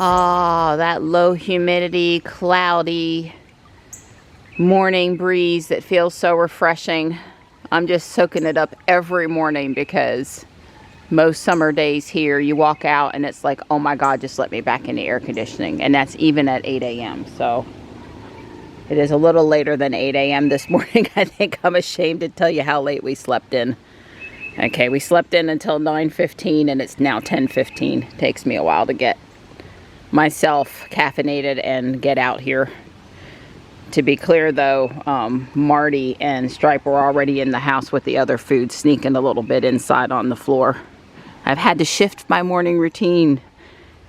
Oh, that low humidity, cloudy morning breeze that feels so refreshing. I'm just soaking it up every morning because most summer days here, you walk out and it's like, oh my God, just let me back in the air conditioning. And that's even at 8 a.m. So it is a little later than 8 a.m. this morning. I think I'm ashamed to tell you how late we slept in. Okay, we slept in until 9:15 and it's now 10:15. Takes me a while to get myself caffeinated and get out here. To be clear though, Marty and Stripe were already in the house with the other food, sneaking a little bit inside on the floor. I've had to shift my morning routine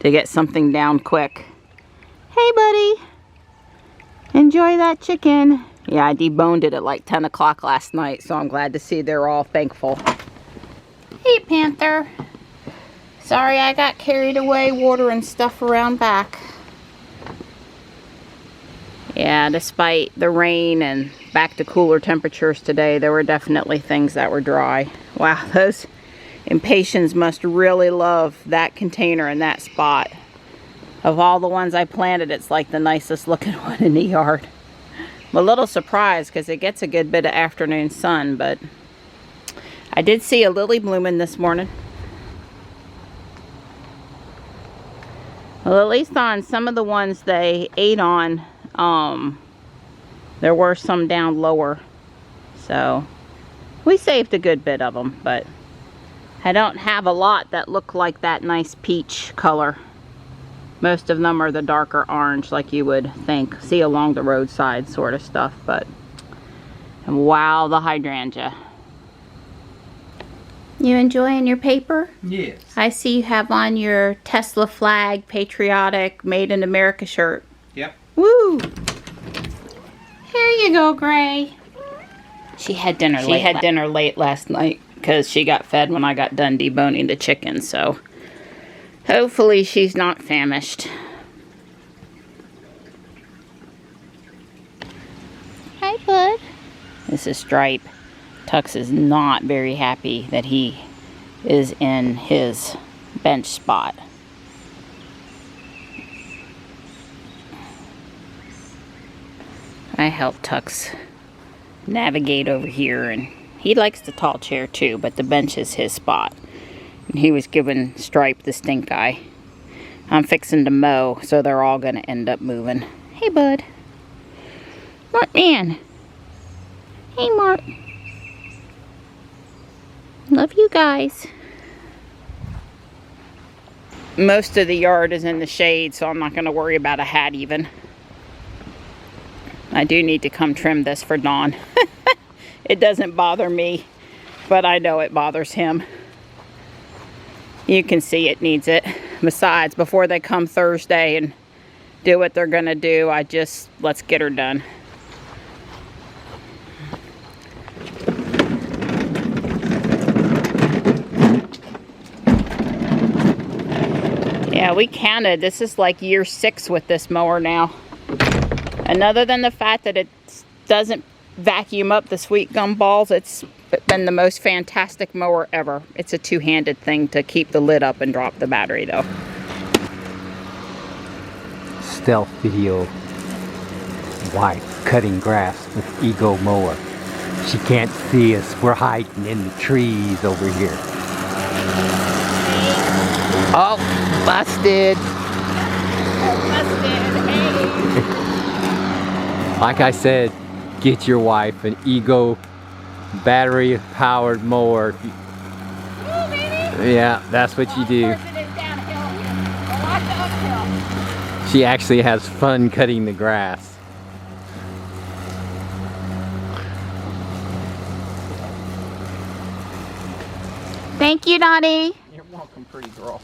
to get something down quick. Hey buddy, enjoy that chicken. Yeah, I deboned it at like 10 o'clock last night, so I'm glad to see they're all thankful. Hey Panther. Sorry I got carried away watering stuff around back. Yeah, despite the rain and back to cooler temperatures today, there were definitely things that were dry. Wow, those impatiens must really love that container in that spot. Of all the ones I planted, it's like the nicest looking one in the yard. I'm a little surprised because it gets a good bit of afternoon sun, but I did see a lily blooming this morning. Well, at least on some of the ones they ate on, there were some down lower. So we saved a good bit of them, but I don't have a lot that look like that nice peach color. Most of them are the darker orange like you would think, see along the roadside sort of stuff. But wow, the hydrangea. You enjoying your paper? Yes. I see you have on your Tesla flag, patriotic, made in America shirt. Yep. Woo! Here you go, Gray. She had dinner late. She had dinner late last night because she got fed when I got done deboning the chicken, so hopefully she's not famished. Hi, bud. This is Stripe. Tux is not very happy that he is in his bench spot. I helped Tux navigate over here, and he likes the tall chair too, but the bench is his spot. And he was giving Stripe the stink eye. I'm fixing to mow, so they're all going to end up moving. Hey, bud. Mark man. Hey, Mark. Love you guys. Most of the yard is in the shade, so I'm not going to worry about a hat even. I do need to come trim this for Dawn. It doesn't bother me, but I know it bothers him. You can see it needs it. Besides, before they come Thursday and do what they're going to do, let's get her done. Yeah, we counted. This is like year 6 with this mower now. And other than the fact that it doesn't vacuum up the sweet gum balls, it's been the most fantastic mower ever. It's a two-handed thing to keep the lid up and drop the battery though. Stealth video. Wife cutting grass with Ego mower. She can't see us. We're hiding in the trees over here. Oh, busted. Busted, hey. Like I said, get your wife an Ego battery powered mower. Oh, baby. Yeah, that's what you do. She actually has fun cutting the grass. Thank you, Donnie. You're welcome, pretty girl.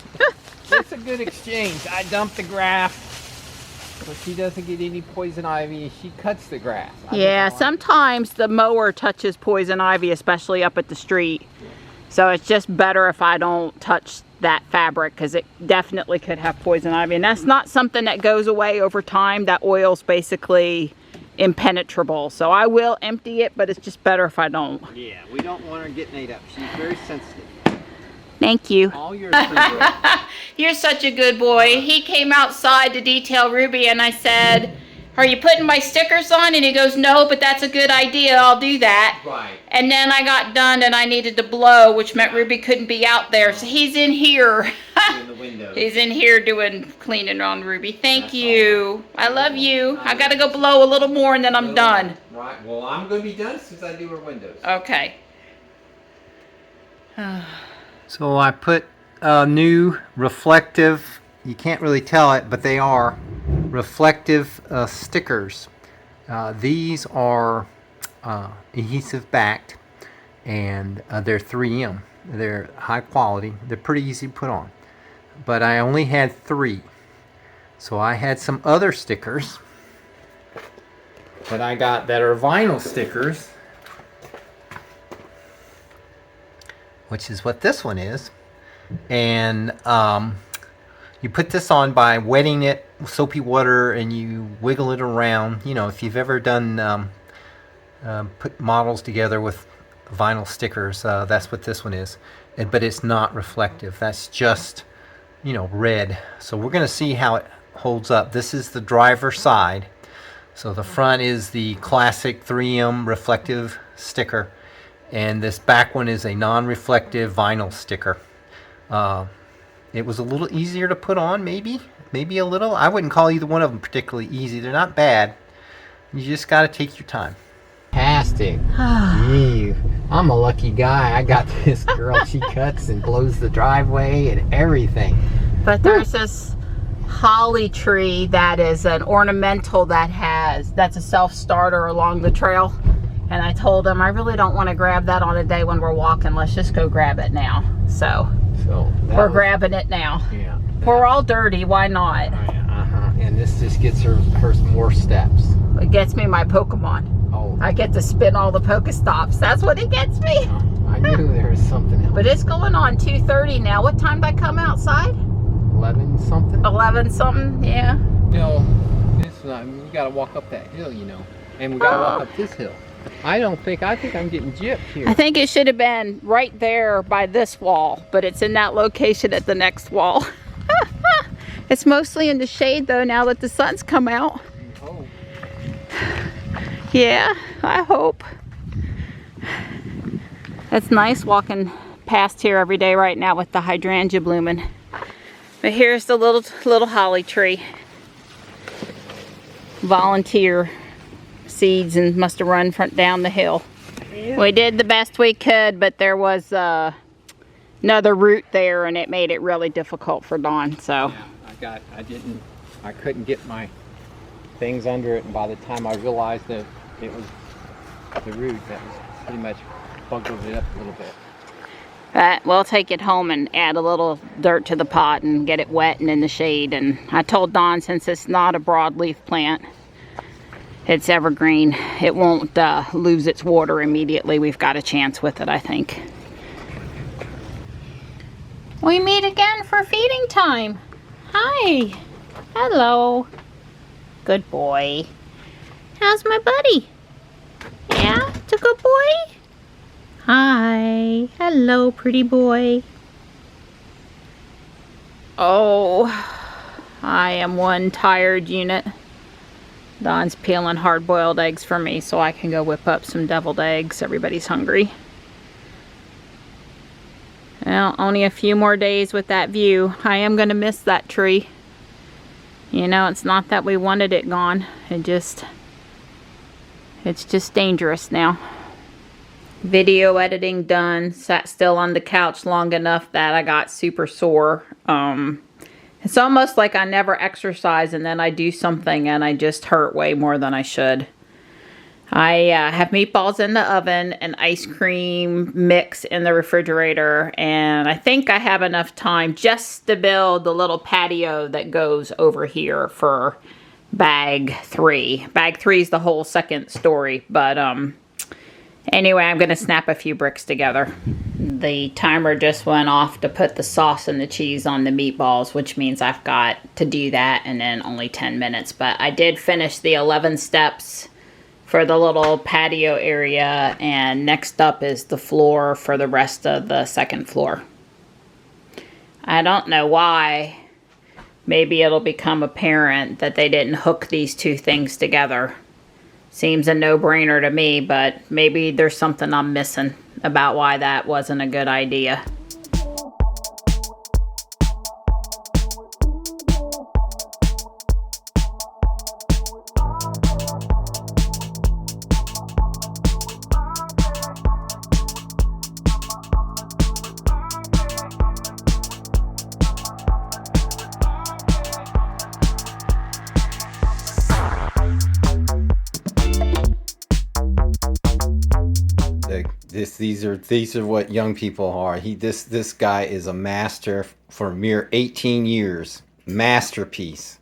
It's a good exchange. I dump the grass, so she doesn't get any poison ivy. She cuts the grass. Yeah, sometimes the mower touches poison ivy, especially up at the street. So it's just better if I don't touch that fabric because it definitely could have poison ivy. And that's not something that goes away over time. That oil's basically impenetrable. So I will empty it, but it's just better if I don't. Yeah, we don't want her getting ate up. She's very sensitive. Thank you. All yours, Ruby. You're such a good boy. He came outside to detail Ruby, and I said, "Are you putting my stickers on?" And he goes, "No, but that's a good idea. I'll do that." Right. And then I got done, and I needed to blow, which meant Ruby couldn't be out there. So he's in here. In the window. He's in here doing cleaning on Ruby. Thank you. I love you. I got to go blow a little more, and then I'm done. Right. Well, I'm going to be done as soon as I do her windows. Okay. So I put new reflective, you can't really tell it, but they are reflective stickers. These are adhesive backed, and they're 3M. They're high quality. They're pretty easy to put on. But I only had 3. So I had some other stickers that I got that are vinyl stickers, which is what this one is. And you put this on by wetting it with soapy water, and you wiggle it around. You know, if you've ever done put models together with vinyl stickers, that's what this one is. But it's not reflective. That's just, you know, red. So we're going to see how it holds up. This is the driver side. So the front is the classic 3M reflective sticker, and this back one is a non-reflective vinyl sticker. It was a little easier to put on, maybe a little. I wouldn't call either one of them particularly easy. They're not bad. You just got to take your time. Fantastic. I'm a lucky guy. I got this girl. She cuts and blows the driveway and everything. But there's this holly tree that is an ornamental that's a self-starter along the trail. And I told him, I really don't want to grab that on a day when we're walking. Let's just go grab it now. So we're grabbing it now. Yeah. We're all dirty. Why not? And this just gets her more steps. It gets me my Pokemon. Oh. I get to spin all the Pokestops. That's what it gets me. I knew there was something else. But it's going on 2:30 now. What time did I come outside? 11 something? 11 something, yeah. No, you gotta walk up that hill, you know. And we gotta walk up this hill. I think I'm getting gypped here. I think it should have been right there by this wall, but it's in that location at the next wall. It's mostly in the shade though now that the sun's come out. Oh. Yeah, I hope. It's nice walking past here every day right now with the hydrangea blooming. But here's the little holly tree. Volunteer seeds and must have run down the hill. Yeah. We did the best we could, but there was another root there, and it made it really difficult for Dawn. So yeah, I couldn't get my things under it, and by the time I realized that it was the root, that was pretty much buggered it up a little bit. We'll take it home and add a little dirt to the pot and get it wet and in the shade. And I told Dawn, since it's not a broadleaf plant, it's evergreen, it won't lose its water immediately. We've got a chance with it, I think. We meet again for feeding time. Hi. Hello. Good boy. How's my buddy? Yeah, it's a good boy? Hi. Hello, pretty boy. Oh, I am one tired unit. Dawn's peeling hard-boiled eggs for me so I can go whip up some deviled eggs. Everybody's hungry. Well, only a few more days with that view. I am going to miss that tree. You know, it's not that we wanted it gone. It's just dangerous now. Video editing done. Sat still on the couch long enough that I got super sore. It's almost like I never exercise and then I do something and I just hurt way more than I should. I have meatballs in the oven, an ice cream mix in the refrigerator, and I think I have enough time just to build the little patio that goes over here for bag 3. Bag 3 is the whole second story, but anyway, I'm going to snap a few bricks together. The timer just went off to put the sauce and the cheese on the meatballs, which means I've got to do that in then only 10 minutes. But I did finish the 11 steps for the little patio area, and next up is the floor for the rest of the second floor. I don't know why. Maybe it'll become apparent that they didn't hook these two things together. Seems a no-brainer to me, but maybe there's something I'm missing about why that wasn't a good idea. These are what young people are. This guy is a master for a mere 18 years. Masterpiece.